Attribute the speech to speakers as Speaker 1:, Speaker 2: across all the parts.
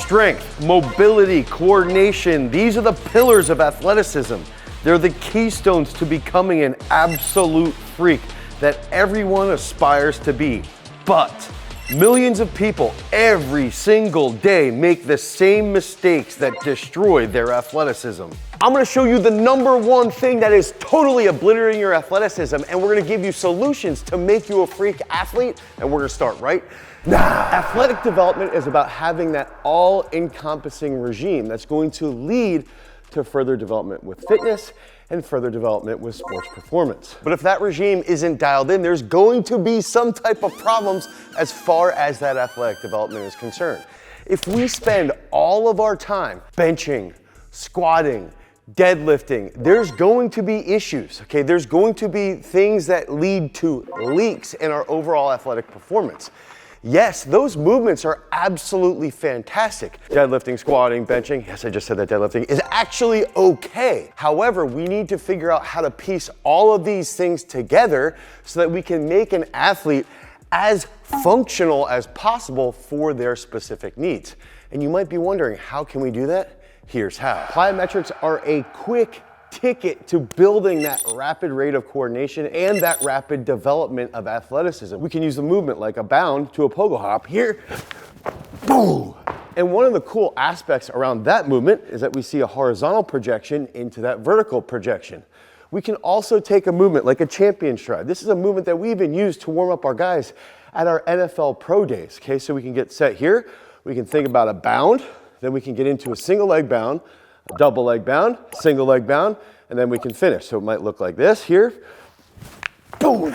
Speaker 1: Strength, mobility, coordination, these are the pillars of athleticism. They're the keystones to becoming an absolute freak that everyone aspires to be. But millions of people every single day make the same mistakes that destroy their athleticism. I'm gonna show you the #1 thing that is totally obliterating your athleticism, and we're gonna give you solutions to make you a freak athlete, and we're gonna start right now. Athletic development is about having that all-encompassing regime that's going to lead to further development with fitness and further development with sports performance. But if that regime isn't dialed in, there's going to be some type of problems as far as that athletic development is concerned. If we spend all of our time benching, squatting, deadlifting, there's going to be issues, okay? There's going to be things that lead to leaks in our overall athletic performance. Yes, those movements are absolutely fantastic. Deadlifting, squatting, benching, yes, I just said that deadlifting is actually okay. However, we need to figure out how to piece all of these things together so that we can make an athlete as functional as possible for their specific needs. And you might be wondering, how can we do that? Here's how. Plyometrics are a quick ticket to building that rapid rate of coordination and that rapid development of athleticism. We can use the movement like a bound to a pogo hop here, boom. And one of the cool aspects around that movement is that we see a horizontal projection into that vertical projection. We can also take a movement like a champion stride. This is a movement that we even use to warm up our guys at our NFL pro days, okay? So we can get set here, we can think about a bound, then we can get into a single leg bound, double leg bound, single leg bound, and then we can finish. So it might look like this here. Boom,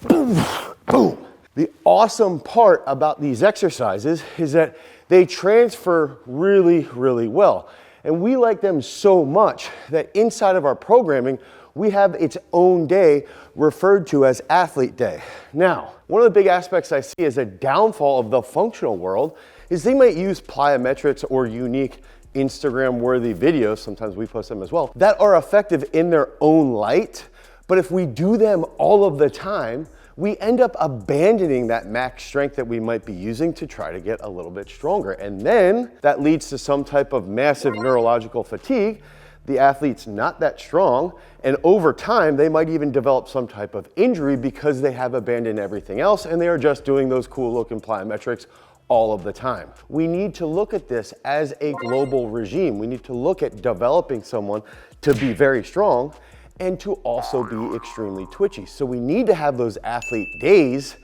Speaker 1: boom, boom. The awesome part about these exercises is that they transfer really, really well. And we like them so much that inside of our programming, we have its own day referred to as Athlete Day. Now, one of the big aspects I see as a downfall of the functional world is they might use plyometrics or unique Instagram-worthy videos, sometimes we post them as well, that are effective in their own light. But if we do them all of the time, we end up abandoning that max strength that we might be using to try to get a little bit stronger. And then that leads to some type of massive neurological fatigue. The athlete's not that strong, and over time, they might even develop some type of injury because they have abandoned everything else and they are just doing those cool looking plyometrics all of the time. We need to look at this as a global regime. We need to look at developing someone to be very strong and to also be extremely twitchy. So we need to have those athlete days,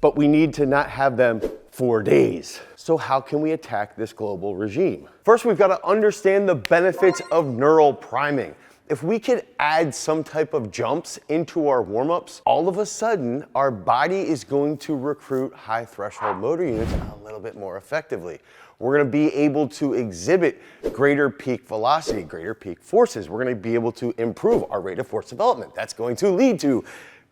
Speaker 1: but we need to not have them for days. So how can we attack this global regime? First, we've got to understand the benefits of neural priming. If we could add some type of jumps into our warm-ups, all of a sudden, our body is going to recruit high threshold motor units a little bit more effectively. We're gonna be able to exhibit greater peak velocity, greater peak forces. We're gonna be able to improve our rate of force development. That's going to lead to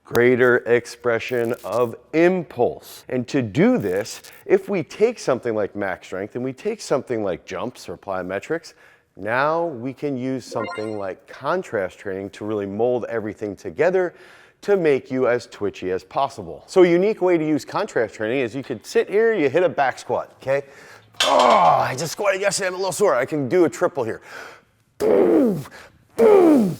Speaker 1: greater expression of impulse. And to do this, if we take something like max strength and we take something like jumps or plyometrics, now we can use something like contrast training to really mold everything together to make you as twitchy as possible. So a unique way to use contrast training is you could sit here, you hit a back squat, okay? Oh, I just squatted yesterday, I'm a little sore. I can do a triple here. Boom, boom,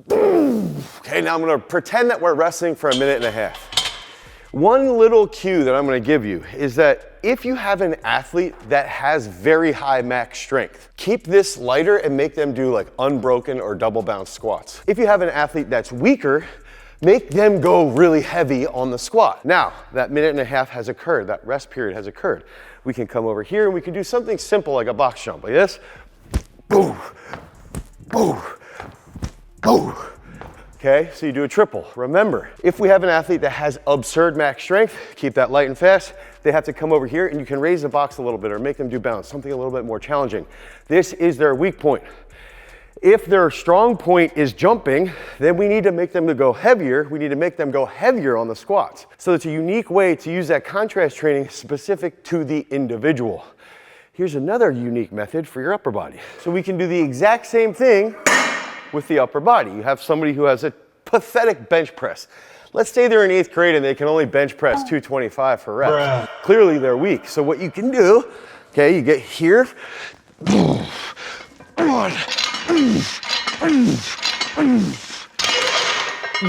Speaker 1: boom. Okay, now I'm gonna pretend that we're wrestling for a minute and a half. One little cue that I'm gonna give you is that if you have an athlete that has very high max strength, keep this lighter and make them do like unbroken or double bounce squats. If you have an athlete that's weaker, make them go really heavy on the squat. Now, that minute and a half has occurred, that rest period has occurred. We can come over here and we can do something simple like a box jump, like this. Boom, boom, boom. Okay, so you do a triple. Remember, if we have an athlete that has absurd max strength, keep that light and fast, they have to come over here and you can raise the box a little bit or make them do bounce, something a little bit more challenging. This is their weak point. If their strong point is jumping, then we need to make them to go heavier. We need to make them go heavier on the squats. So it's a unique way to use that contrast training specific to the individual. Here's another unique method for your upper body. So we can do the exact same thing with the upper body. You have somebody who has a pathetic bench press. Let's say they're in 8th grade and they can only bench press 225 for reps. Bruh. Clearly they're weak. So what you can do Okay, you get here. You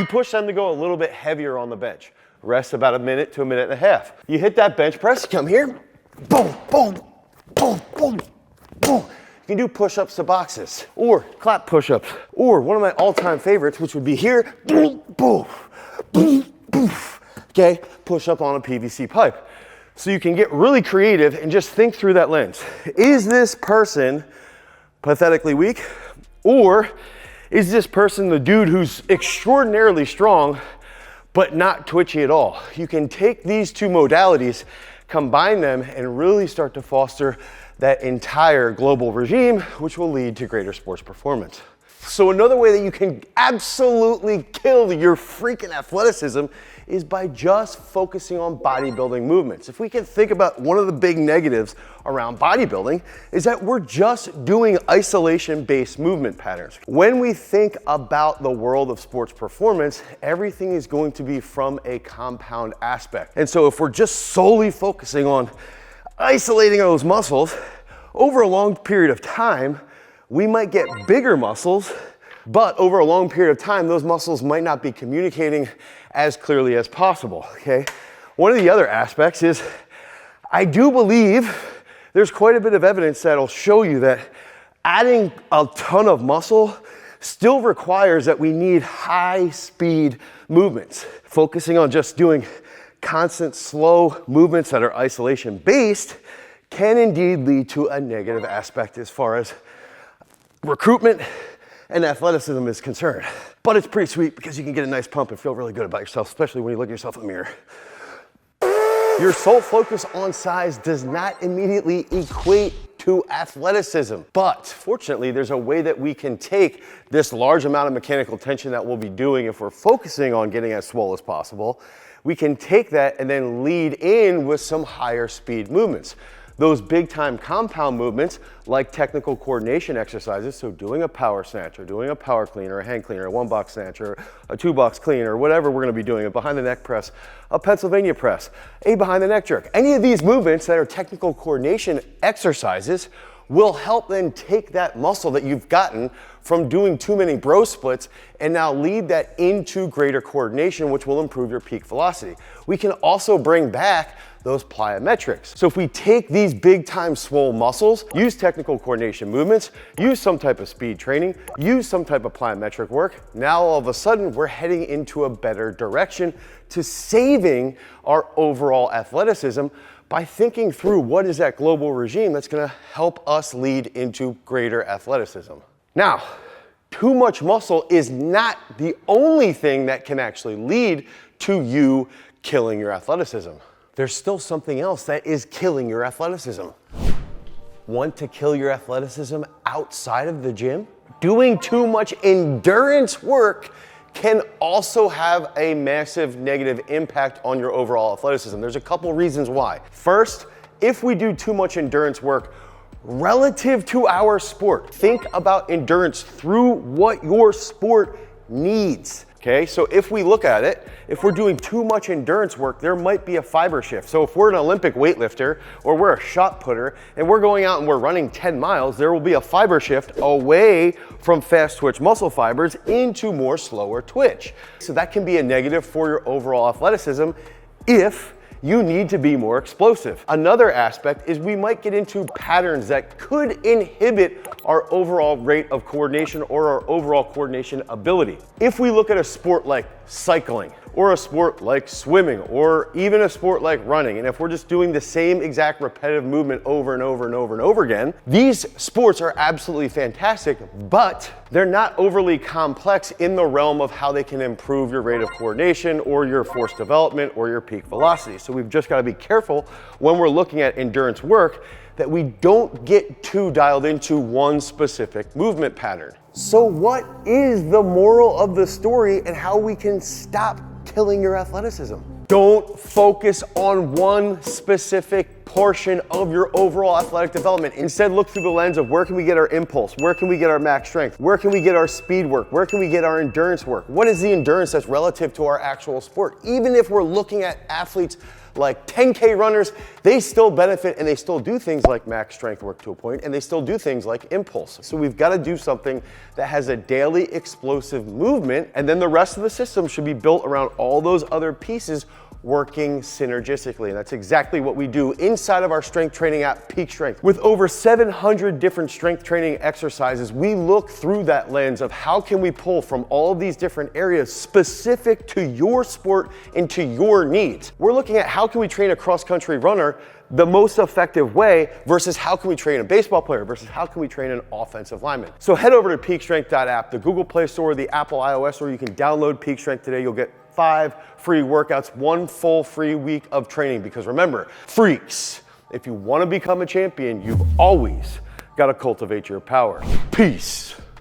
Speaker 1: push them to go a little bit heavier on the bench. Rest about a minute to a minute and a half. You hit that bench press, come here, boom, boom, boom, boom, boom. You can do push-ups to boxes, or clap push-ups, or one of my all-time favorites, which would be here, boom, boom, boom, boom. Okay, push up on a PVC pipe. So you can get really creative and just think through that lens. Is this person pathetically weak, or is this person the dude who's extraordinarily strong but not twitchy at all? You can take these two modalities, combine them, and really start to foster that entire global regime, which will lead to greater sports performance. So another way that you can absolutely kill your freaking athleticism is by just focusing on bodybuilding movements. If we can think about one of the big negatives around bodybuilding is that we're just doing isolation-based movement patterns. When we think about the world of sports performance, everything is going to be from a compound aspect. And so if we're just solely focusing on isolating those muscles, over a long period of time, we might get bigger muscles, but over a long period of time, those muscles might not be communicating as clearly as possible, okay? One of the other aspects is, I do believe there's quite a bit of evidence that'll show you that adding a ton of muscle still requires that we need high speed movements. Focusing on just doing constant slow movements that are isolation based can indeed lead to a negative aspect as far as recruitment and athleticism is concerned. But it's pretty sweet because you can get a nice pump and feel really good about yourself, especially when you look at yourself in the mirror. Your sole focus on size does not immediately equate to athleticism. But fortunately, there's a way that we can take this large amount of mechanical tension that we'll be doing if we're focusing on getting as swole as possible. We can take that and then lead in with some higher speed movements. Those big time compound movements like technical coordination exercises, so doing a power snatch or doing a power clean or a hang clean or a 1-box snatch or a 2-box clean or whatever we're gonna be doing, a behind the neck press, a Pennsylvania press, a behind the neck jerk. Any of these movements that are technical coordination exercises will help then take that muscle that you've gotten from doing too many bro splits and now lead that into greater coordination, which will improve your peak velocity. We can also bring back those plyometrics. So if we take these big time swole muscles, use technical coordination movements, use some type of speed training, use some type of plyometric work, now all of a sudden we're heading into a better direction to saving our overall athleticism by thinking through what is that global regime that's gonna help us lead into greater athleticism. Now, too much muscle is not the only thing that can actually lead to you killing your athleticism. There's still something else that is killing your athleticism. Want to kill your athleticism outside of the gym? Doing too much endurance work can also have a massive negative impact on your overall athleticism. There's a couple reasons why. First, if we do too much endurance work relative to our sport, think about endurance through what your sport needs. Okay, so if we look at it, if we're doing too much endurance work, there might be a fiber shift. So if we're an Olympic weightlifter or we're a shot putter and we're going out and we're running 10 miles, there will be a fiber shift away from fast twitch muscle fibers into more slower twitch. So that can be a negative for your overall athleticism if you need to be more explosive. Another aspect is we might get into patterns that could inhibit our overall rate of coordination or our overall coordination ability. If we look at a sport like cycling, or a sport like swimming, or even a sport like running, and if we're just doing the same exact repetitive movement over and over and over and over again, these sports are absolutely fantastic, but they're not overly complex in the realm of how they can improve your rate of coordination or your force development or your peak velocity. So we've just got to be careful when we're looking at endurance work that we don't get too dialed into one specific movement pattern. So what is the moral of the story and how we can stop killing your athleticism? Don't focus on one specific portion of your overall athletic development. Instead, look through the lens of where can we get our impulse? Where can we get our max strength? Where can we get our speed work? Where can we get our endurance work? What is the endurance that's relative to our actual sport? Even if we're looking at athletes like 10K runners, they still benefit and they still do things like max strength work to a point, and they still do things like impulse. So we've got to do something that has a daily explosive movement, and then the rest of the system should be built around all those other pieces working synergistically. And that's exactly what we do inside of our strength training app, Peak Strength. With over 700 different strength training exercises, we look through that lens of how can we pull from all of these different areas specific to your sport and to your needs. We're looking at how can we train a cross-country runner the most effective way versus how can we train a baseball player versus how can we train an offensive lineman. So head over to peakstrength.app, the Google Play Store, the Apple iOS store. You can download Peak Strength today. You'll get 5 free workouts, 1 full free week of training. Because remember, freaks, if you want to become a champion, you've always got to cultivate your power. Peace.